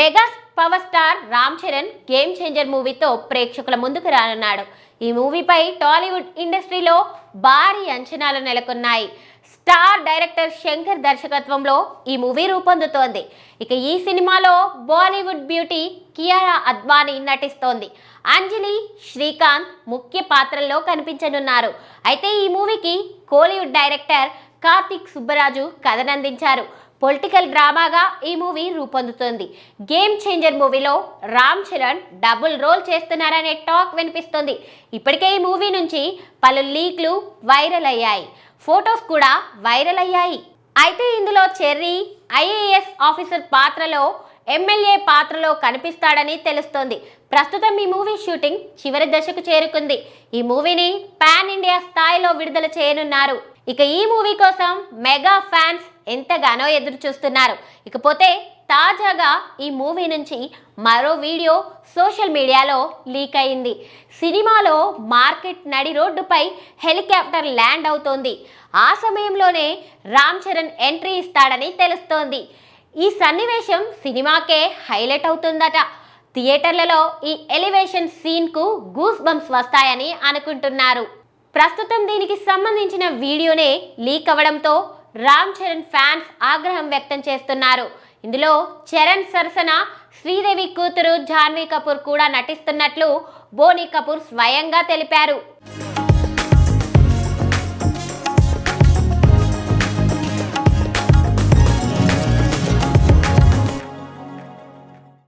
Mega power star Ram Charan game changer మూవీతో ప్రేక్షకుల ముందుకు రానున్నాడు. ఈ మూవీపై టాలీవుడ్ ఇండస్ట్రీలో భారీ అంచనాలు నెలకొన్నాయి. స్టార్ డైరెక్టర్ శంకర్ దర్శకత్వంలో ఈ మూవీ రూపొందుతోంది. ఇక ఈ సినిమాలో బాలీవుడ్ బ్యూటీ కియారా అద్వానీ నటిస్తోంది. అంజలి, శ్రీకాంత్ ముఖ్య పాత్రల్లో కనిపించనున్నారు. అయితే ఈ మూవీకి కోలీవుడ్ డైరెక్టర్ కార్తిక్ సుబ్బరాజు కథనందించారు. పొలిటికల్ డ్రామాగా ఈ మూవీ రూపొందుతోంది. గేమ్ చేంజర్ మూవీలో రామ్ చరణ్ డబుల్ రోల్ చేస్తున్నారనే టాక్ వినిపిస్తోంది. ఇప్పటికే ఈ మూవీ నుంచి పలు లీక్లు వైరల్ అయ్యాయి. ఫొటోస్ కూడా వైరల్ అయ్యాయి. అయితే ఇందులో చెర్రీ ఐఏఎస్ ఆఫీసర్ పాత్రలో, ఎమ్మెల్యే పాత్రలో కనిపిస్తాడని తెలుస్తోంది. ప్రస్తుతం ఈ మూవీ షూటింగ్ చివరి దశకు చేరుకుంది. ఈ మూవీని పాన్ ఇండియా స్థాయిలో విడుదల చేయనున్నారు. ఇక ఈ మూవీ కోసం మెగా ఫ్యాన్స్ ఎంతగానో ఎదురు చూస్తున్నారు. ఇకపోతే తాజాగా ఈ మూవీ నుంచి మరో వీడియో సోషల్ మీడియాలో లీక్ అయింది. సినిమాలో మార్కెట్ నడి రోడ్డుపై హెలికాప్టర్ ల్యాండ్ అవుతోంది. ఆ సమయంలోనే రామ్ చరణ్ ఎంట్రీ ఇస్తాడని తెలుస్తోంది. ఈ సన్నివేశం సినిమాకే హైలైట్ అవుతుందట. థియేటర్లలో ఈ ఎలివేషన్ సీన్కు గూస్ బంప్స్ వస్తాయని అనుకుంటున్నారు. ప్రస్తుతం దీనికి సంబంధించిన వీడియోనే లీక్ అవ్వడంతో రామ్ చరణ్ ఫ్యాన్స్ ఆగ్రహం వ్యక్తం చేస్తున్నారు. ఇందులో చరణ్ సరసన శ్రీదేవి కూతురు జాన్వీ కపూర్ కూడా నటిస్తున్నట్లు బోనీ కపూర్ స్వయంగా తెలిపారు.